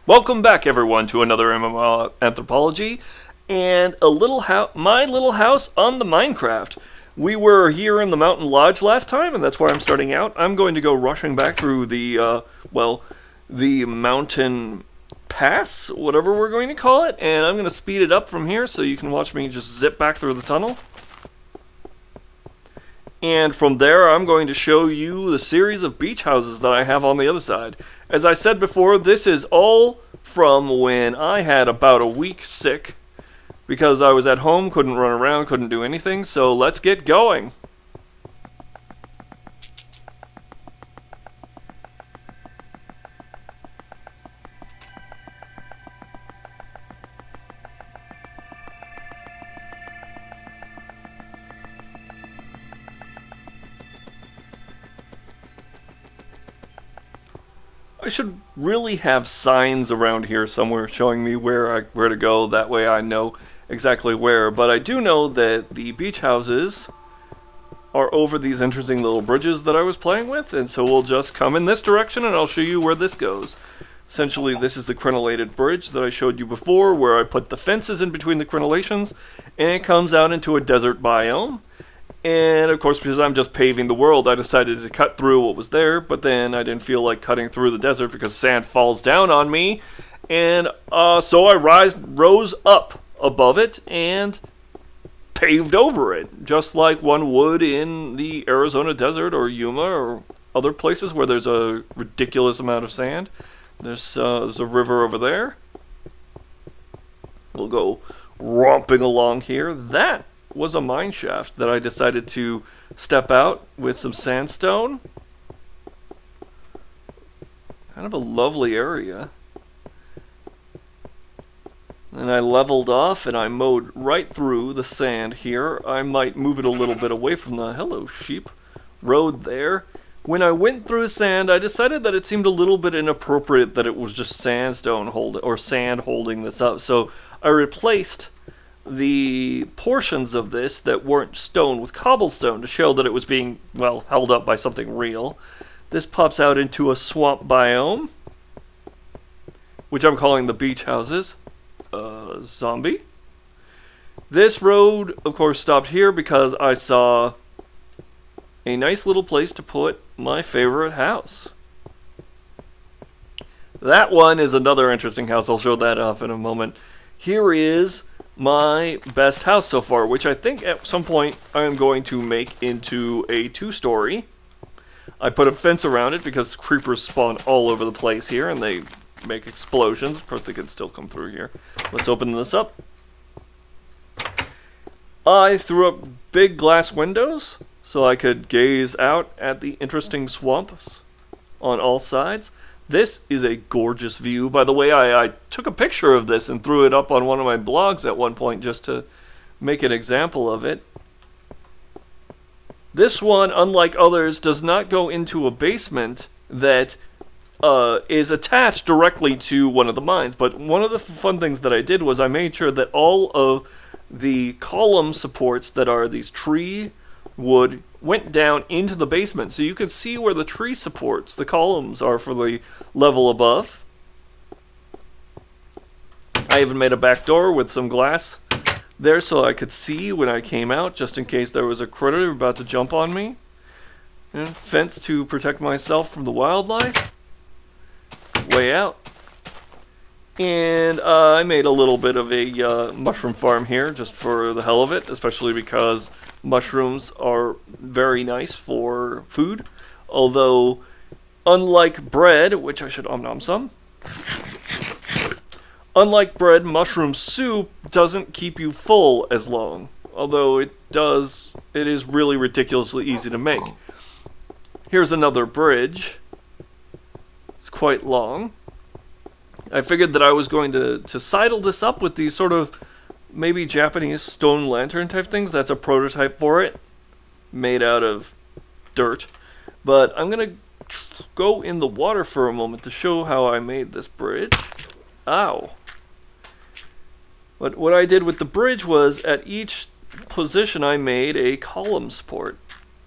Welcome back, everyone, to another MMO Anthropology and my little house on the Minecraft. We were here in the Mountain Lodge last time, and that's where I'm starting out. I'm going to go rushing back through the mountain pass, whatever we're going to call it, and I'm going to speed it up from here so you can watch me just zip back through the tunnel. And from there, I'm going to show you the series of beach houses that I have on the other side. As I said before, this is all from when I had about a week sick, because I was at home, couldn't run around, couldn't do anything, so let's get going. I should really have signs around here somewhere showing me where to go, that way I know exactly where, but I do know that the beach houses are over these interesting little bridges that I was playing with, and so we'll just come in this direction and I'll show you where this goes. Essentially, this is the crenellated bridge that I showed you before, where I put the fences in between the crenellations, and it comes out into a desert biome. And of course, because I'm just paving the world, I decided to cut through what was there, but then I didn't feel like cutting through the desert because sand falls down on me, and so I rose up above it and paved over it, just like one would in the Arizona desert or Yuma or other places where there's a ridiculous amount of sand. There's a river over there. We'll go romping along here. That was a mine shaft that I decided to step out with some sandstone. Kind of a lovely area. And I leveled off and I mowed right through the sand here. I might move it a little bit away from the hello sheep road there. When I went through sand, I decided that it seemed a little bit inappropriate that it was just sand holding this up. So I replaced the portions of this that weren't stone with cobblestone to show that it was being, well, held up by something real. This pops out into a swamp biome, which I'm calling the beach houses. Zombie. This road, of course, stopped here because I saw a nice little place to put my favorite house. That one is another interesting house. I'll show that off in a moment. Here is my best house so far, which I think at some point I am going to make into a two-story. I put a fence around it because creepers spawn all over the place here and they make explosions. Of course, they can still come through here. Let's open this up. I threw up big glass windows so I could gaze out at the interesting swamps on all sides. This is a gorgeous view. By the way, I took a picture of this and threw it up on one of my blogs at one point just to make an example of it. This one, unlike others, does not go into a basement that is attached directly to one of the mines. But one of the fun things that I did was I made sure that all of the column supports that are these tree wood went down into the basement, so you can see where the tree supports, the columns, are for the level above. I even made a back door with some glass there so I could see when I came out, just in case there was a critter about to jump on me. And fence to protect myself from the wildlife. Way out. And I made a little bit of a mushroom farm here just for the hell of it, especially because mushrooms are very nice for food. Although, unlike bread, which I should om-nom some, unlike bread, mushroom soup doesn't keep you full as long. Although it is really ridiculously easy to make. Here's another bridge. It's quite long. I figured that I was going to sidle this up with these sort of maybe Japanese stone lantern type things. That's a prototype for it, made out of dirt. But I'm going to go in the water for a moment to show how I made this bridge. Ow. But what I did with the bridge was at each position I made a column support.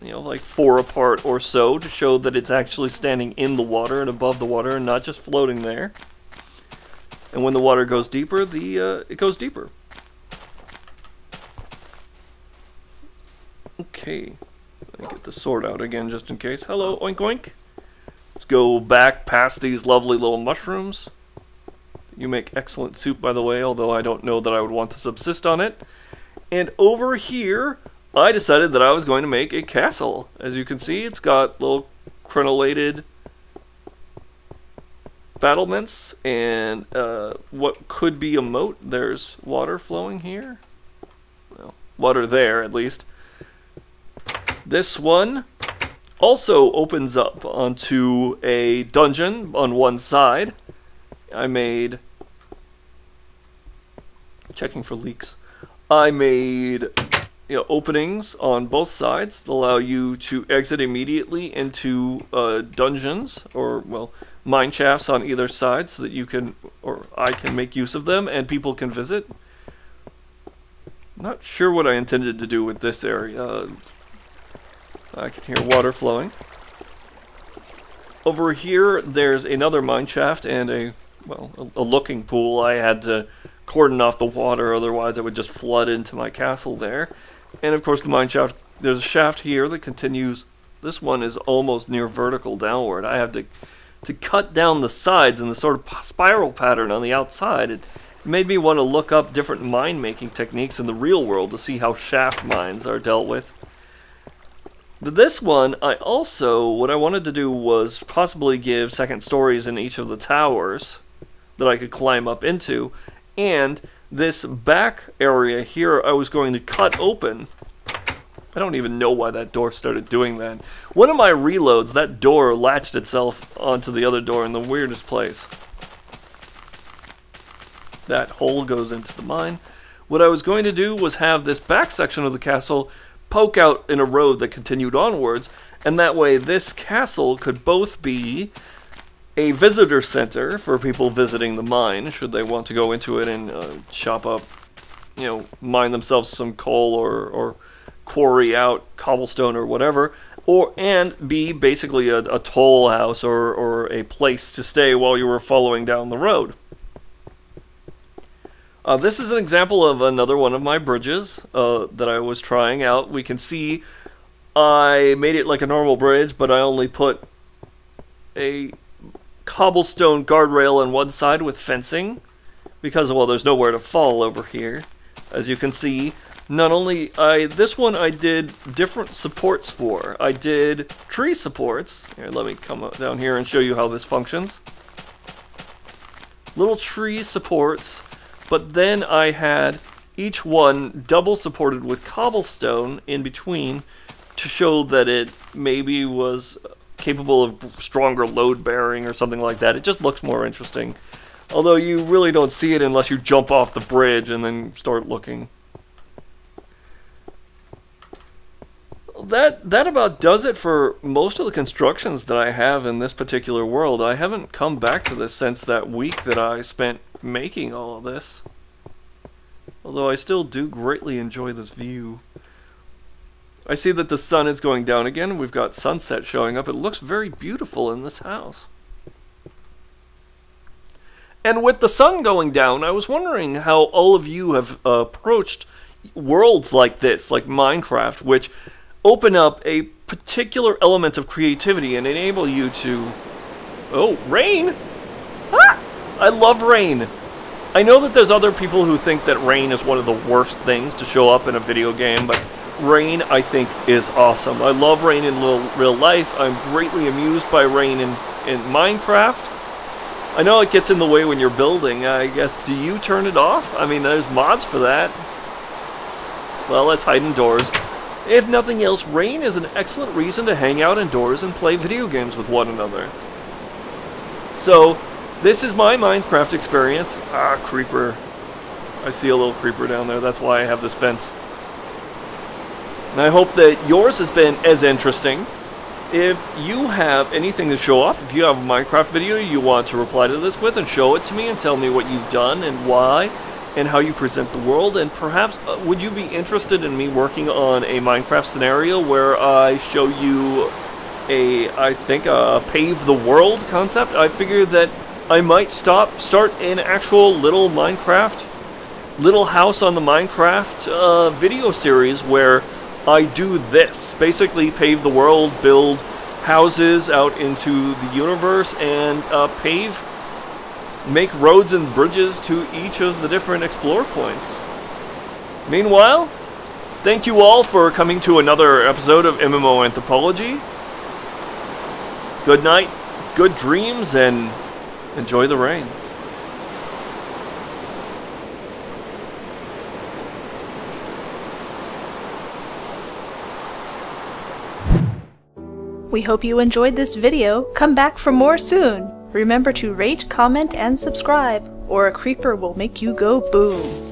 You know, like 4 apart or so, to show that it's actually standing in the water and above the water and not just floating there. And when the water goes deeper, it goes deeper. Okay, let me get the sword out again just in case. Hello, oink oink. Let's go back past these lovely little mushrooms. You make excellent soup, by the way, although I don't know that I would want to subsist on it. And over here, I decided that I was going to make a castle. As you can see, it's got little crenellated battlements and what could be a moat. There's water flowing here. Well, water there, at least. This one also opens up onto a dungeon on one side. I made... checking for leaks. I made openings on both sides that allow you to exit immediately into dungeons, or, well, mine shafts on either side so that you can, or I can make use of them and people can visit. Not sure what I intended to do with this area. I can hear water flowing. Over here, there's another mine shaft and a looking pool. I had to cordon off the water, otherwise it would just flood into my castle there. And of course the mine shaft, there's a shaft here that continues. This one is almost near vertical downward. I have to cut down the sides in the sort of spiral pattern on the outside. It made me want to look up different mine making techniques in the real world to see how shaft mines are dealt with. But this one, what I wanted to do was possibly give second stories in each of the towers that I could climb up into. And this back area here, I was going to cut open. I don't even know why that door started doing that. One of my reloads, that door latched itself onto the other door in the weirdest place. That hole goes into the mine. What I was going to do was have this back section of the castle poke out in a road that continued onwards, and that way this castle could both be a visitor center for people visiting the mine, should they want to go into it and chop up, mine themselves some coal or quarry out cobblestone or whatever, and be basically a toll house or a place to stay while you were following down the road. This is an example of another one of my bridges that I was trying out. We can see I made it like a normal bridge, but I only put a cobblestone guardrail on one side with fencing because, well, there's nowhere to fall over here. As you can see, not only this one I did different supports for. I did tree supports. Here, let me come down here and show you how this functions. Little tree supports, but then I had each one double supported with cobblestone in between to show that it maybe was capable of stronger load bearing or something like that. It just looks more interesting. Although you really don't see it unless you jump off the bridge and then start looking. That about does it for most of the constructions that I have in this particular world. I haven't come back to this since that week that I spent making all of this. Although I still do greatly enjoy this view. I see that the sun is going down again. We've got sunset showing up. It looks very beautiful in this house. And with the sun going down, I was wondering how all of you have approached worlds like this, like Minecraft, which open up a particular element of creativity and enable you to... Oh, rain! Ah! I love rain! I know that there's other people who think that rain is one of the worst things to show up in a video game, but rain, I think, is awesome. I love rain in real life. I'm greatly amused by rain in Minecraft. I know it gets in the way when you're building. I guess, do you turn it off? I mean, there's mods for that. Well, let's hide indoors. If nothing else, rain is an excellent reason to hang out indoors and play video games with one another. So, this is my Minecraft experience. Ah, creeper. I see a little creeper down there. That's why I have this fence. And I hope that yours has been as interesting. If you have anything to show off, if you have a Minecraft video you want to reply to this with and show it to me and tell me what you've done and why and how you present the world, and perhaps would you be interested in me working on a Minecraft scenario where I show you I think a pave the world concept? I figure that I might start an actual little house on the Minecraft video series where I do this. Basically pave the world, build houses out into the universe, and make roads and bridges to each of the different explore points. Meanwhile, thank you all for coming to another episode of MMO Anthropology. Good night, good dreams, and enjoy the rain. We hope you enjoyed this video. Come back for more soon. Remember to rate, comment, and subscribe, or a creeper will make you go boom.